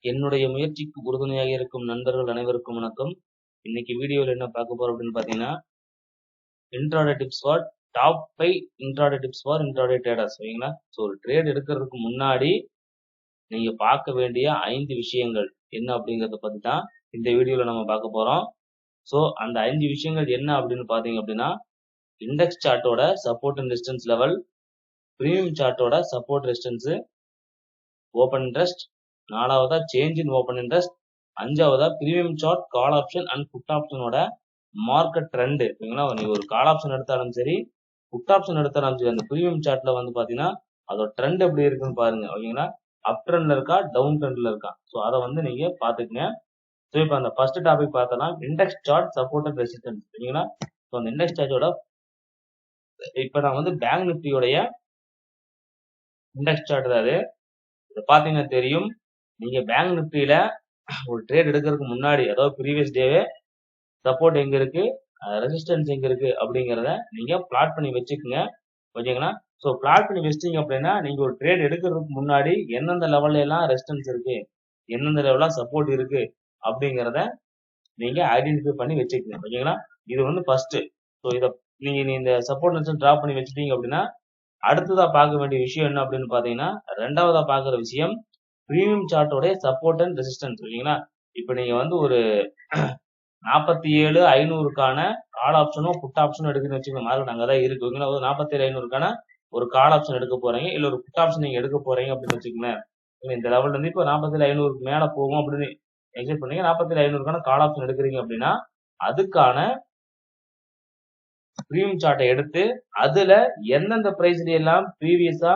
என்னுடைய முயற்சிக்கு உறுதுணையாக இருக்கும் நண்பர்கள் அனைவருக்கும் வணக்கம். இன்னைக்கு வீடியோவில் என்ன பார்க்க போறோம் அப்படின்னு பார்த்தீங்கன்னா, intraday tips for top 5 intraday tips for intraday traders. சரிங்களா? ஸோ ஒரு ட்ரேட் எடுக்கிறதுக்கு முன்னாடி நீங்க பார்க்க வேண்டிய 5 விஷயங்கள் என்ன அப்படிங்கறத பத்தி தான் இந்த வீடியோல நம்ம பார்க்க போறோம். ஸோ அந்த 5 விஷயங்கள் என்ன அப்படின்னு பார்த்தீங்க அப்படின்னா, இண்டெக்ஸ் சார்ட்டோட support and resistance level, premium சார்ட்டோட சப்போர்ட் ரெசிஸ்டன்ஸ், ஓப்பன் இன்ட்ரெஸ்ட், நாலாவதா சேஞ்ச் இன் ஓப்பன் இன்ட்ரெஸ்ட், அஞ்சாவதா premium chart call option and put ஆப்ஷனோட மார்க்கெட் ட்ரெண்ட். ஓகேங்களா? நீங்க ஒரு கால் ஆப்ஷன் எடுத்தாலும் சரி, புட் ஆப்ஷன் எடுத்தாலும் சரி, அந்த பிரீமியம் சார்ட்ல வந்து பாத்தீங்கன்னா அதோட ட்ரெண்ட் எப்படி இருக்குன்னு பாருங்க. ஓகேங்களா? அப் ட்ரெண்ட்ல இருக்கா, டவுன் ட்ரெண்ட்ல இருக்கா? ஸோ அதை வந்து நீங்க பாத்துக்கங்க. ஸோ இப்போ அந்த ஃபர்ஸ்ட் டாபிக் பார்த்தலாம், index chart support and resistance. ஓகேங்களா? ஸோ அந்த இண்டெக்ஸ் சார்ட்டோட இப்போ நான் வந்து பேங்க் நிஃப்டியோடைய இண்டெக்ஸ் சார்ட் தான் அது. இதை பாத்தீங்கன்னா தெரியும். நீங்க பேங்க் நிஃப்டியில ஒரு ட்ரேட் எடுக்கிறதுக்கு முன்னாடி, அதாவது ப்ரீவியஸ் டேவே சப்போர்ட் எங்க இருக்கு, ரெசிஸ்டன்ஸ் எங்க இருக்கு அப்படிங்கறத நீங்க பிளாட் பண்ணி வச்சுக்கோங்க. ஓகேங்களா? ஸோ பிளாட் பண்ணி வச்சிட்டீங்க அப்படின்னா, நீங்க ஒரு ட்ரேட் எடுக்கிறதுக்கு முன்னாடி எந்தெந்த லெவல்ல எல்லாம் ரெசிஸ்டன்ஸ் இருக்கு, எந்தெந்த லெவலா சப்போர்ட் இருக்கு அப்படிங்கறத நீங்க ஐடென்டிஃபை பண்ணி வச்சுக்கோங்க. ஓகேங்களா? இது வந்து ஃபர்ஸ்ட். ஸோ இதை நீங்க இந்த சப்போர்ட் ரெசிஸ்டன்ஸ் டிரா பண்ணி வச்சுட்டீங்க அப்படின்னா, அடுத்ததா பார்க்க வேண்டிய விஷயம் என்ன அப்படின்னு பாத்தீங்கன்னா, ரெண்டாவதா பார்க்குற விஷயம் பிரீமியம் சார்ட்டோட சப்போர்ட் அண்ட் ரெசிஸ்டன்ஸ். ஓகேங்களா? இப்போ நீங்க வந்து ஒரு 47,500க்கான கால் ஆப்ஷனும் புட் ஆப்ஷனும் எடுக்குன்னு வச்சுக்கோங்க. மார்க்கெட் அங்கதான் இருக்கு. ஓகேங்களா? 47,500க்கான ஒரு கால் ஆப்ஷன் எடுக்க போறீங்க, இல்ல ஒரு புட் ஆப்ஷன் நீங்க எடுக்க போறீங்க அப்படின்னு வச்சுக்கோங்களேன். இந்த லெவல்ல இருந்து இப்போ 47,500க்கு மேல போகும் அப்படின்னு எக்ஸ்பெக்ட் பண்ணீங்க. 47,500க்கான கால் ஆப்ஷன் எடுக்கிறீங்க அப்படின்னா, அதுக்கான பிரீமியம் சார்ட்டை எடுத்து அதுல எந்தெந்த பிரைஸ்ல எல்லாம் ப்ரீவியஸா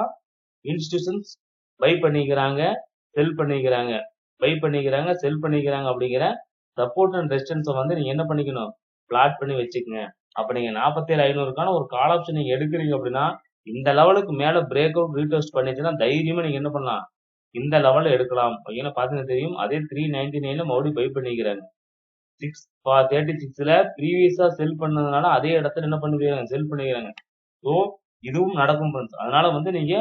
இன்ஸ்டிடியூஷன்ஸ் பை பண்ணிக்கிறாங்க, செல் பண்ணிக்கிறாங்க, பை பண்ணிக்கிறாங்க, செல் பண்ணிக்கிறாங்க அப்படிங்கிற சப்போர்ட் அண்ட் ரெசிஸ்டன்ஸை வந்து நீங்க என்ன பண்ணிக்கணும், பிளாட் பண்ணி வச்சுக்கோங்க. அப்ப நீங்க 47,500க்கான ஒரு கால் ஆப்ஷன் நீங்க எடுக்கிறீங்க அப்படின்னா, இந்த லெவலுக்கு மேல பிரேக் அவுட் ரீடெஸ்ட் பண்ணிச்சுன்னா தைரியமா நீங்க என்ன பண்ணலாம், இந்த லெவல்ல எடுக்கலாம். ஏன்னா பாத்தீங்கன்னா தெரியும், அதே 399ல மறுபடியும் பை பண்ணிக்கிறாங்க. 636ல ப்ரீவியஸா செல் பண்ணதுனால அதே இடத்துல என்ன பண்ணிக்கிறாங்க, செல் பண்ணிக்கிறாங்க. ஸோ இதுவும் நடக்கும் ஃப்ரெண்ட்ஸ். அதனால வந்து நீங்க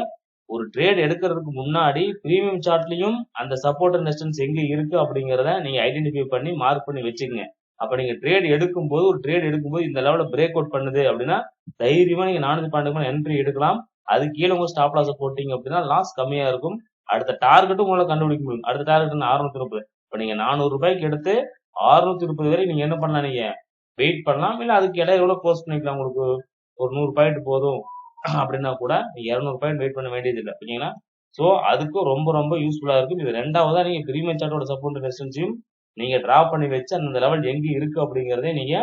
ஒரு ட்ரேட் எடுக்கிறதுக்கு முன்னாடி பிரீமியம் சார்ட்லயும் அந்த சப்போர்ட் அண்ட் ரெசிஸ்டன்ஸ் எங்க இருக்கு அப்படிங்கறத நீங்க ஐடென்டிஃபை பண்ணி மார்க் பண்ணி வச்சுக்கோங்க. அப்ப நீங்க ட்ரேட் எடுக்கும்போது, ஒரு ட்ரேட் எடுக்கும்போது இந்த லெவல்ல பிரேக் அவுட் பண்ணுது அப்படின்னா தைரியமா நீங்க 412 என்ட்ரி எடுக்கலாம். அது கீழே உங்க ஸ்டாப் லாஸ் போட்டீங்க அப்படின்னா லாஸ் கம்மியா இருக்கும். அடுத்த டார்கெட்டும் உங்களை கண்டுபிடிக்க முடியும். அடுத்த டார்கெட் 630. இப்ப நீங்க 400 ரூபாய்க்கு எடுத்து 630 வரை நீங்க என்ன பண்ணலாம், நீங்க வெயிட் பண்ணலாம். இல்ல அதுக்கு இடையில க்ளோஸ் பண்ணிக்கலாம். உங்களுக்கு ஒரு 100 பாயிண்ட் போதும் அப்படின்னா கூட நீங்க 200 பாயிண்ட் வெயிட் பண்ண வேண்டியது இல்லை. ஓகேங்களா? சோ அதுக்கும் ரொம்ப ரொம்ப யூஸ்ஃபுல்லா இருக்கும். இது ரெண்டாவதா நீங்க பிரீமியம் சார்ட்டோட சப்போர்ட் ரெசிஸ்டன்ஸையும் நீங்க டிரா பண்ணி வச்சு அந்த லெவல் எங்க இருக்கு அப்படிங்கறதை நீங்க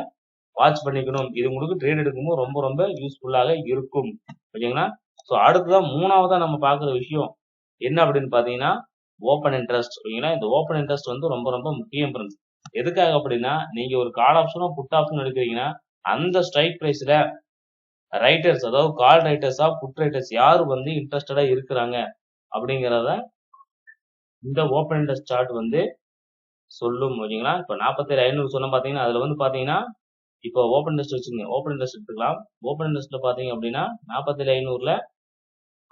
வாட்ச் பண்ணிக்கணும். இது உங்களுக்கு ட்ரேட் எடுக்கும்போது ரொம்ப ரொம்ப யூஸ்ஃபுல்லாக இருக்கும். ஓகேங்களா? சோ அடுத்ததான் மூணாவதா நம்ம பாக்குற விஷயம் என்ன அப்படின்னு பாத்தீங்கன்னா, ஓப்பன் இன்ட்ரெஸ்ட். ஓகேங்களா? இந்த ஓப்பன் இன்ட்ரெஸ்ட் வந்து ரொம்ப ரொம்ப முக்கியம் ஃப்ரெண்ட்ஸ். எதுக்காக அப்படின்னா, நீங்க ஒரு கால் ஆப்ஷனோ புட் ஆப்ஷன் எடுக்கிறீங்கன்னா அந்த ஸ்ட்ரைக் பிரைஸ்ல ரைட்டர்ஸ், அதாவது கால் ரைட்டர்ஸா புட் ரைட்டர்ஸ் யாரு வந்து இன்ட்ரெஸ்டடா இருக்கிறாங்க அப்படிங்கறத இந்த ஓப்பன் இன்ட்ரெஸ்ட் சார்ட் வந்து சொல்லும். ஓகேங்களா? இப்போ 47,500 சொன்ன பாத்தீங்கன்னா, அதுல வந்து பாத்தீங்கன்னா இப்போ ஓப்பன் இன்ட்ரெஸ்ட் வச்சுங்க, ஓப்பன் இன்ட்ரெஸ்ட் எடுத்துக்கலாம். ஓப்பன் இன்ட்ரெஸ்ட்ல பாத்தீங்க அப்படின்னா 47,500ல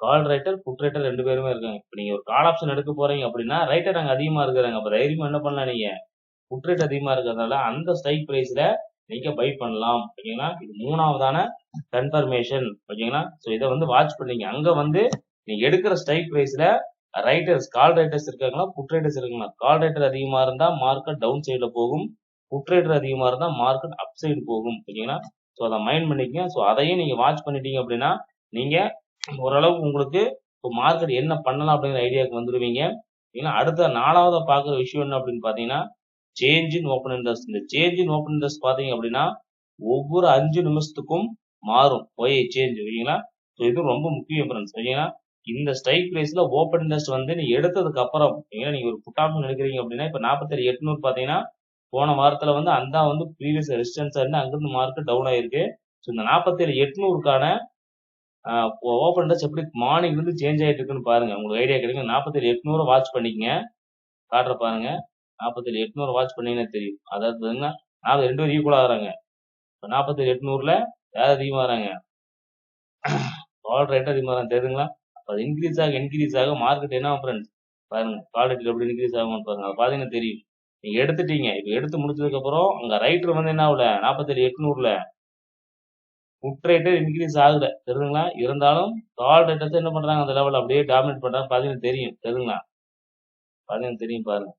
கால் ரைட்டர் புட் ரைட்டர் ரெண்டு பேருமே இருக்காங்க. இப்போ நீங்க ஒரு கால் ஆப்ஷன் எடுக்க போறீங்க அப்படின்னா ரைட்டர் அங்க அதிகமா இருக்கிறாங்க. அப்ப தைரியமா என்ன பண்ணலாம், நீங்க புட் ரேட் அதிகமா இருக்கிறதுனால அந்த ஸ்ட்ரைக் பிரைஸ்ல நீங்க பை பண்ணலாம். ஓகேங்களா? இது மூணாவதான கன்ஃபர்மேஷன். ஓகேங்களா? சோ இதை வந்து வாட்ச் பண்ணீங்க. அங்க வந்து நீங்க எடுக்கிற ஸ்ட்ரைக் பிரைஸ்ல ரைட்டர்ஸ், கால் ரைட்டர்ஸ் இருக்காங்களா, புட் ரைட்டர்ஸ் இருக்காங்களா? கால் ரைட்டர் அதிகமா இருந்தா மார்க்கெட் டவுன் சைடுல போகும், புட் ரைட்டர் அதிகமா இருந்தா மார்க்கெட் அப் சைடு போகும். ஓகேங்களா? சோ அதை மைண்ட் பண்ணிக்கங்க. சோ அதையும் நீங்க வாட்ச் பண்ணிட்டீங்க அப்படின்னா நீங்க ஓரளவுக்கு உங்களுக்கு இப்போ மார்க்கெட் என்ன பண்ணலாம் அப்படிங்கிற ஐடியாவுக்கு வந்துருவீங்க. ஏன்னா அடுத்த நாலாவதா பாக்குற விஷயம் என்ன அப்படின்னு பாத்தீங்கன்னா, சேஞ்ச் இன் ஓப்பன் இன்ட்ரெஸ்ட். இந்த சேஞ்ச் இன் ஓப்பன் இன்ட்ரெஸ்ட் பாத்தீங்க அப்படின்னா ஒவ்வொரு 5 நிமிஷத்துக்கும் மாறும் ஒய் சேஞ்ச். ஓகேங்களா? ஸோ இது ரொம்ப முக்கியம் ஃப்ரெண்ட்ஸ். ஓகேங்களா? இந்த ஸ்ட்ரைக் பிரைஸ்ல ஓப்பன் இன்ட்ரெஸ்ட் வந்து நீங்க எடுத்ததுக்கு அப்புறம், ஏன்னா நீங்க ஒரு புட் ஆப்ஷன் எடுக்கிறீங்க அப்படின்னா இப்ப 47,800 பாத்தீங்கன்னா போன வாரத்துல வந்து அந்த வந்து ப்ரீவியஸ் ரெசிஸ்டன்ஸா இருந்து அங்கிருந்து மார்க்கெட் டவுன் ஆயிருக்கு. ஸோ இந்த 47,800க்கான ஓப்பன் இன்ட்ரெஸ்ட் எப்படி மார்னிங் இருந்து சேஞ்ச் ஆயிட்டு இருக்குன்னு பாருங்க, உங்களுக்கு ஐடியா கிடைக்கும். 47,800 வாட்ச் பண்ணிக்கங்க, காட்டுற பாருங்க. 47,800 வாட்ச் பண்ணீங்கன்னா தெரியும். அதாவது நாங்க ரெண்டு பேரும் ஈக்குவல் ஆகுறாங்க. இப்போ 47,800ல யார் அதிகமா வராங்க, கால் ரேட் அதிகமா வராங்க. தெரியுதுங்களா? அப்ப அது இன்க்ரீஸ் ஆக மார்க்கெட் என்ன ஃப்ரெண்ட்ஸ் பாருங்க கால் ரேட் எப்படி இன்க்ரீஸ் ஆகும்னு பாருங்க. அது பாத்தீங்கன்னா தெரியும். நீங்க எடுத்துட்டீங்க. இப்ப எடுத்து முடிச்சதுக்கு அப்புறம் அங்க ரைட்டர் வந்து என்ன ஆகல 47,800ல புட் ரேட்டு இன்க்ரீஸ் ஆகுது தெரியுதுங்களா. இருந்தாலும் கால் ரேட்டர்ஸ் என்ன பண்றாங்க அந்த லெவல் அப்படியே டாமினேட் பண்றாங்க. பாத்தீங்கன்னா தெரியும் தெரியுதுங்களா. பாத்தீங்கன்னா தெரியும் பாருங்க.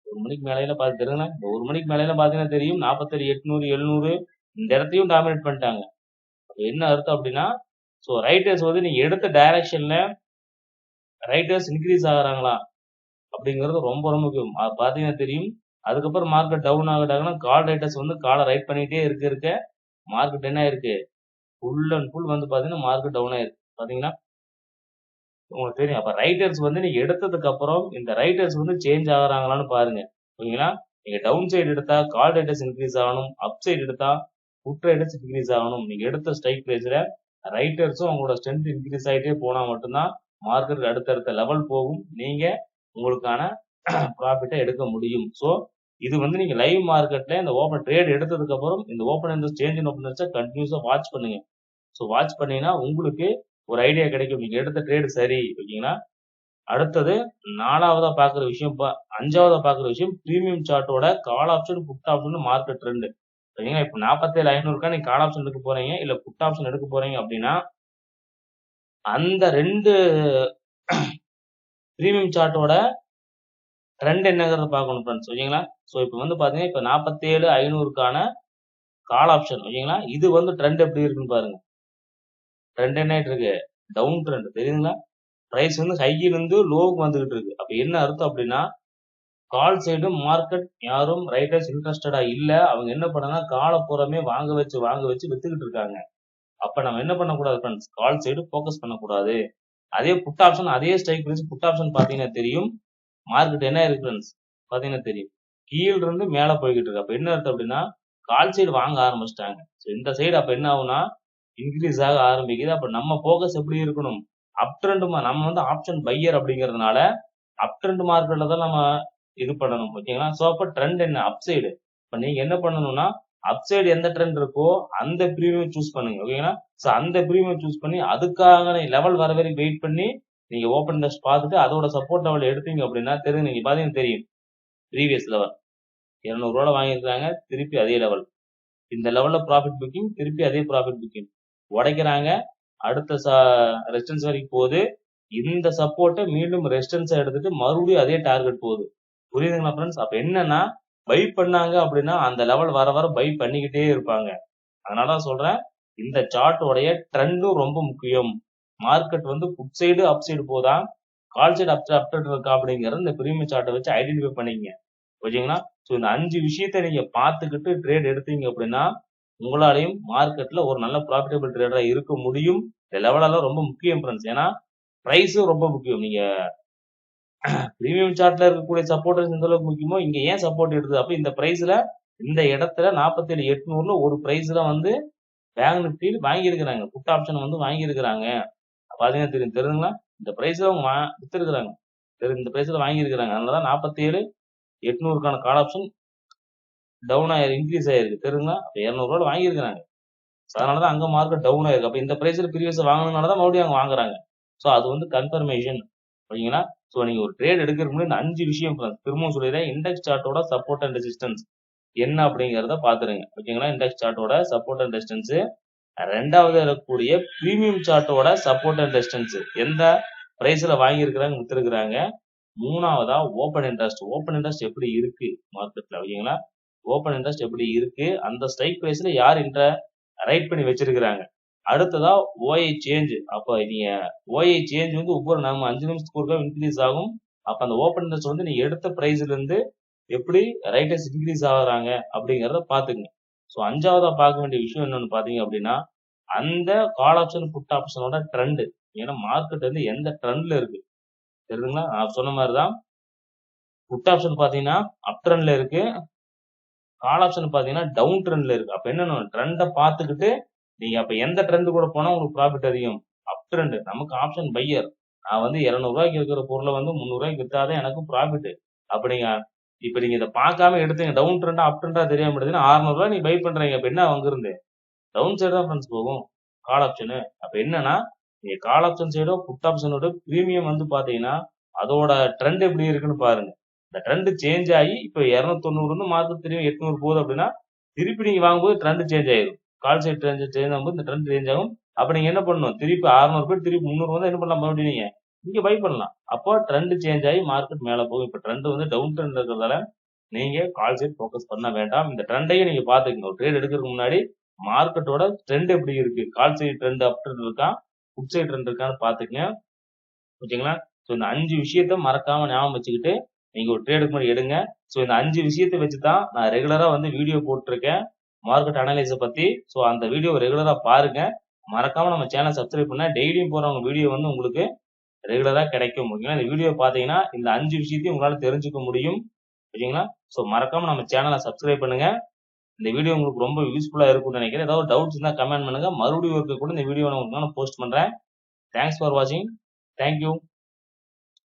1 மணிக்கு மேலையில பாத்து தெரியுதுங்களா. இந்த 1 மணிக்கு மேலையில பாத்தீங்கன்னா தெரியும் 47,800 700 இந்த இடத்தையும் டாமினேட் பண்ணிட்டாங்க. அப்ப என்ன அர்த்தம் அப்படின்னா ஸோ ரைட்டர்ஸ் வந்து நீங்க எடுத்த டைரக்ஷன்ல ரைட்டர்ஸ் இன்க்ரீஸ் ஆகுறாங்களா அப்படிங்கிறது ரொம்ப ரொம்ப முக்கியம். அது பாத்தீங்கன்னா தெரியும். அதுக்கப்புறம் மார்க்கெட் டவுன் ஆகிட்டாங்கன்னா கால் ரைட்டர்ஸ் வந்து காலை ரைட் பண்ணிட்டே இருக்க மார்க்கெட் என்ன ஆயிருக்கு ஃபுல் அண்ட் ஃபுல் வந்து பாத்தீங்கன்னா மார்க்கெட் டவுன் ஆயிருக்கு. பாத்தீங்கன்னா உங்களுக்கு தெரியும். அப்ப ரைட்டர்ஸ் வந்து நீங்க எடுத்ததுக்கு அப்புறம் இந்த ரைட்டர்ஸ் வந்து சேஞ்ச் ஆகுறாங்களான்னு பாருங்க. ஓகேங்களா. நீங்க டவுன் சைடு எடுத்தா கால் ரைட்டர்ஸ் இன்க்ரீஸ் ஆகணும். அப் சைடு எடுத்தா புட் ரைட்டர்ஸ் இன்க்ரீஸ் ஆகணும். நீங்க எடுத்த ஸ்ட்ரைக் பிரைஸ்ல ரைட்டர்ஸும் அவங்களோட ஸ்ட்ரென்த் இன்க்ரீஸ் ஆகிட்டே போனா மட்டும்தான் மார்க்கெட் அடுத்தடுத்த லெவல் போகும். நீங்க உங்களுக்கான ப்ராஃபிட்டை எடுக்க முடியும். ஸோ இது வந்து நீங்க லைவ் மார்க்கெட்ல இந்த ஓப்பன் ட்ரேட் எடுத்ததுக்கு அப்புறம் இந்த open interest change in open interest கண்டினியூஸா வாட்ச் பண்ணுங்க. ஸோ வாட்ச் பண்ணீங்கன்னா உங்களுக்கு ஒரு ஐடியா கிடைக்கும். நீங்க எடுத்த ட்ரேடு சரி ஓகேங்களா. அடுத்தது 4வதா பாக்குற விஷயம் 5வதா பாக்குற விஷயம் பிரீமியம் சார்ட்டோட call option put option market trend. சரிங்களா. இப்போ 47,500 நீங்க கால் ஆப்ஷன் எடுக்க போறீங்க இல்ல புட் ஆப்ஷன் எடுக்க போறீங்க அப்படின்னா அந்த 2 பிரீமியம் சார்ட்டோட ட்ரெண்ட் என்னங்கிறத பார்க்கணும் ஃப்ரெண்ட்ஸ். ஓகேங்களா. ஸோ இப்போ வந்து பாத்தீங்கன்னா இப்போ 47,500க்கான கால் ஆப்ஷன் ஓகேங்களா. இது வந்து ட்ரெண்ட் எப்படி இருக்குன்னு பாருங்க. ட்ரெண்ட் என்ன ஆயிட்டு இருக்கு டவுன் ட்ரெண்ட் தெரியுதுங்களா. பிரைஸ் வந்து ஹையில இருந்து லோவுக்கு வந்துகிட்டு இருக்கு. அப்ப என்ன அர்த்தம் அப்படின்னா கால் சைடு மார்க்கெட் யாரும் ரைட்டர்ஸ் இன்ட்ரெஸ்டடா இல்ல. அவங்க என்ன பண்ணாங்க காலை பூராமே வாங்க வச்சு வித்துக்கிட்டு இருக்காங்க. அப்ப நம்ம என்ன பண்ணக்கூடாது ஃப்ரெண்ட்ஸ் கால் சைடு ஃபோக்கஸ் பண்ணக்கூடாது. அதே புட் ஆப்ஷன் அதே ஸ்ட்ரைக் பிரைஸ் புட் ஆப்ஷன் பாத்தீங்கன்னா தெரியும் மார்க்கெட் என்ன இருக்கு ஃப்ரெண்ட்ஸ் பாத்தீங்கன்னா தெரியும் கீழ இருந்து மேல போய்கிட்டு இருக்கு. அப்ப என்ன அர்த்தம் அப்படின்னா கால் சைடு வாங்க ஆரம்பிச்சிட்டாங்க. ஸோ இந்த சைடு அப்ப என்ன ஆகும்னா இன்க்ரீஸ் ஆக ஆரம்பிக்குது. அப்ப நம்ம ஃபோக்கஸ் எப்படி இருக்கணும் அப் ட்ரெண்ட். நம்ம வந்து ஆப்ஷன் பையர் அப்படிங்கறதுனால அப் ட்ரெண்ட் மார்க்கெட்ல தான் நம்ம இது பண்ணணும் ஓகேங்களா. ஸோ அப்ப ட்ரெண்ட் என்ன அப் சைடு. இப்ப நீங்க என்ன பண்ணணும்னா அப் சைடு எந்த ட்ரெண்ட் இருக்கோ அந்த பிரீமியம் சூஸ் பண்ணுங்க ஓகேங்களா. ஸோ அந்த பிரீமியம் சூஸ் பண்ணி அதுக்காக லெவல் வர வரைக்கும் வெயிட் பண்ணி நீங்க ஓப்பன் இன்ட்ரெஸ்ட் பார்த்துட்டு அதோட சப்போர்ட் லெவல் எடுத்தீங்க அப்படின்னா தெரியும். நீங்க பாத்தீங்கன்னா தெரியும் ப்ரீவியஸ் லெவல் 200 ரூபாய் வாங்கியிருக்காங்க திருப்பி அதே லெவல். இந்த லெவல்ல ப்ராஃபிட் புக்கிங் திருப்பி அதே ப்ராஃபிட் புக்கிங் உடைக்கிறாங்க. அடுத்த ரெசிஸ்டன்ஸ் வரைக்கும் போகுது. இந்த சப்போர்ட்டை மீண்டும் ரெசிஸ்டன்ஸா எடுத்துட்டு மறுபடியும் அதே டார்கெட் போகுது. புரியுதுங்களா ஃப்ரெண்ட்ஸ். அப்ப என்னன்னா பை பண்ணாங்க அப்படின்னா அந்த லெவல் வர வர பை பண்ணிக்கிட்டே இருப்பாங்க. அதனாலதான் சொல்றேன் இந்த சார்ட்டோடைய ட்ரெண்டும் ரொம்ப முக்கியம். மார்க்கெட் வந்து புட் சைடு அப் சைடு போதா கால் சைடு அப் ட்ரெண்ட் இருக்கா அப்படிங்கறது இந்த பிரீமியம் சார்ட்டை வச்சு ஐடென்டிஃபை பண்ணிக்கங்க ஓகேங்களா. ஸோ இந்த 5 விஷயத்த நீங்க பார்த்துக்கிட்டு ட்ரேட் எடுத்தீங்க அப்படின்னா உங்களாலையும் மார்க்கெட்ல ஒரு நல்ல ப்ராஃபிட்டபிள் ட்ரேடரா இருக்க முடியும். இந்த லெவலெல்லாம் ரொம்ப முக்கியம் ஃப்ரெண்ட்ஸ். ஏன்னா பிரைஸும் ரொம்ப முக்கியம். நீங்க பிரீமியம் சார்ட்ல இருக்கக்கூடிய சப்போர்ட்டர்ஸ் எந்த அளவுக்கு முக்கியமோ இங்க ஏன் சப்போர்ட் எடுத்தது அப்ப இந்த பிரைஸ்ல இந்த இடத்துல 47,800ல ஒரு பிரைஸ்ல வந்து பேங்க் நிப்டி வாங்கியிருக்கிறாங்க. புட் ஆப்ஷன் வந்து வாங்கியிருக்கிறாங்க. பாத்தீங்கன்னா தெரியும் தெரியுங்களா. இந்த பிரைஸ்ல அவங்க வித்துருக்காங்க. இந்த பிரைஸ்ல வாங்கியிருக்கிறாங்க. அதனாலதான் 47,800க்கான கால் ஆப்ஷன் டவுன் ஆயிருக்கு இன்க்ரீஸ் ஆயிருக்கு தெரியுங்களா. அப்ப 200 ரூபாய் வாங்கியிருக்கிறாங்க. அதனாலதான் அங்க மார்க்கெட் டவுன் ஆயிருக்கு. அப்ப இந்த பிரைஸ்ல ப்ரீவியஸ் வாங்கினாலதான் மறுபடியும் அவங்க வாங்குறாங்க. சோ அது வந்து கன்ஃபர்மேஷன் ஓகேங்களா. சோ நீங்க ஒரு ட்ரேட் எடுக்கிறதுக்கு முன்னாடி இந்த 5 விஷயம் திரும்பவும் சொல்லிடுறேன். இண்டெக்ஸ் சார்ட்டோட சப்போர்ட் அண்ட் ரெசிஸ்டன்ஸ் என்ன அப்படிங்கறத பாத்துருங்க ஓகேங்களா. இண்டெக்ஸ் சார்ட்டோட சப்போர்ட் அண்ட் ரெசிஸ்டன்ஸ். 2வது இருக்கக்கூடிய பிரீமியம் சார்ட்டோட சப்போர்ட் அண்ட் ரெசிஸ்டன்ஸ் எந்த பிரைஸ்ல வாங்கி இருக்கிறாங்க வித்துருக்காங்க. 3வதா ஓப்பன் இன்ட்ரெஸ்ட் எப்படி இருக்கு மார்க்கெட்ல ஓகேங்களா. ஓப்பன் இன்ட்ரெஸ்ட் எப்படி இருக்கு அந்த ஸ்ட்ரைக் பிரைஸ்ல யார் ரைட் பண்ணி வச்சிருக்கிறாங்க. அடுத்ததா ஓஐ சேஞ்ச். அப்ப நீங்க ஓஐ சேஞ்ச் வந்து ஒவ்வொரு நம்ம 5 நிமிஷத்துக்கு ஒருக்கா இன்க்ரீஸ் ஆகும். அப்ப அந்த ஓப்பன் இன்ட்ரெஸ்ட் வந்து நீங்க எடுத்த பிரைஸ்ல இருந்து எப்படி ரைட்டர்ஸ் இன்க்ரீஸ் ஆகுறாங்க அப்படிங்கறத பாத்துங்க. சோ 5வதா பார்க்க வேண்டிய விஷயம் என்னன்னு பாத்தீங்க அப்படின்னா அந்த கால் ஆப்ஷன் புட் ஆப்ஷனோட ட்ரெண்ட். ஏன்னா மார்க்கெட் வந்து எந்த ட்ரெண்ட்ல இருக்கு தெரியுதுங்களா. நான் சொன்ன மாதிரிதான் புட் ஆப்ஷன் பாத்தீங்கன்னா அப் ட்ரெண்ட்ல இருக்கு. கால் ஆப்ஷன் பாத்தீங்கன்னா டவுன் ட்ரெண்ட்ல இருக்கு. அப்ப என்ன ட்ரெண்டை பார்த்துக்கிட்டு நீங்க அப்ப எந்த ட்ரெண்ட் கூட போனா உங்களுக்கு ப்ராஃபிட் அதிகம் அப் ட்ரெண்ட். நமக்கு ஆப்ஷன் பையர். நான் வந்து 200 ரூபாய்க்கு இருக்கிற பொருளை வந்து 300 ரூபாய்க்கு வித்தாதான் எனக்கு ப்ராஃபிட். அப்படிங்க இப்ப நீங்க இதை பார்க்காம எடுத்தீங்க டவுன் ட்ரெண்டா அப் ட்ரெண்டா தெரியாம எடுத்தீங்கன்னா 600 ரூபாய் நீங்க பை பண்றீங்க. அப்ப என்ன அங்க இருந்து டவுன் சைடு தான் ஃப்ரெண்ட்ஸ் போகும் கால் ஆப்ஷனு. அப்ப என்னன்னா நீங்க கால் ஆப்ஷன் சைடோ புட் ஆப்ஷனோட பிரீமியம் வந்து பாத்தீங்கன்னா அதோட ட்ரெண்ட் எப்படி இருக்குன்னு பாருங்க. இந்த ட்ரெண்ட் சேஞ்ச் ஆகி இப்போ 290 வந்து மார்க்கெட் திரும்பி 800 போகுது அப்படின்னா திருப்பி நீங்க வாங்கும்போது ட்ரெண்ட் சேஞ்ச் ஆயிடும். கால் சைட் ட்ரெண்ட் சேஞ்ச் ஆகும்போது இந்த ட்ரெண்ட் சேஞ்ச் ஆகும். அப்ப நீங்க என்ன பண்ணணும், திருப்பி 600 போய் திருப்பி 300 வந்து என்ன பண்ணலாம், மறுபடியும் நீங்க இங்க பை பண்ணலாம். அப்போ ட்ரெண்ட் சேஞ்ச் ஆகி மார்க்கெட் மேல போகும். இப்ப ட்ரெண்ட் வந்து டவுன் ட்ரெண்ட் இருக்கிறதால நீங்க கால் சைட் ஃபோக்கஸ் பண்ண வேண்டாம். இந்த ட்ரெண்டையும் நீங்க பாத்துக்கங்க. ஒரு ட்ரேட் எடுக்கிறதுக்கு முன்னாடி மார்க்கெட்டோட ட்ரெண்ட் எப்படி இருக்கு, கால் சைட் ட்ரெண்ட் அப் ட்ரெண்ட் இருக்கா, புட் சைட் ட்ரெண்ட் இருக்கான்னு பாத்துக்கங்க. ஓகேங்களா? ஸோ இந்த 5 விஷயத்த மறக்காம ஞாபகம் வச்சுக்கிட்டு நீங்க ஒரு ட்ரேடுக்கு முன்னாடி எடுங்க. ஸோ இந்த 5 விஷயத்தை வச்சு தான் நான் ரெகுலரா வந்து வீடியோ போட்டிருக்கேன் மார்க்கெட் அனலைஸை பத்தி. ஸோ அந்த வீடியோ ரெகுலரா பாருங்க. மறக்காம நம்ம சேனல் சப்ஸ்கிரைப் பண்ண டெய்லியும் போறவங்க வீடியோ வந்து உங்களுக்கு ரெகுலரா கிடைக்கும். ஓகேங்களா? இந்த வீடியோ பாத்தீங்கன்னா இந்த 5 விஷயத்தையும் உங்களால தெரிஞ்சுக்க முடியும். ஓகேங்களா? ஸோ மறக்காம நம்ம சேனலை சப்ஸ்கிரைப் பண்ணுங்க. இந்த வீடியோ உங்களுக்கு ரொம்ப யூஸ்ஃபுல்லா இருக்கும்னு நினைக்கிறேன். ஏதாவது டவுட்ஸ் இருந்தா கமெண்ட் பண்ணுங்க. மறுபடியும் ஒருக்க கூட இந்த வீடியோ நான் உங்களுக்கு போஸ்ட் பண்றேன். தேங்க்ஸ் ஃபார் வாட்சிங். தேங்க்யூ.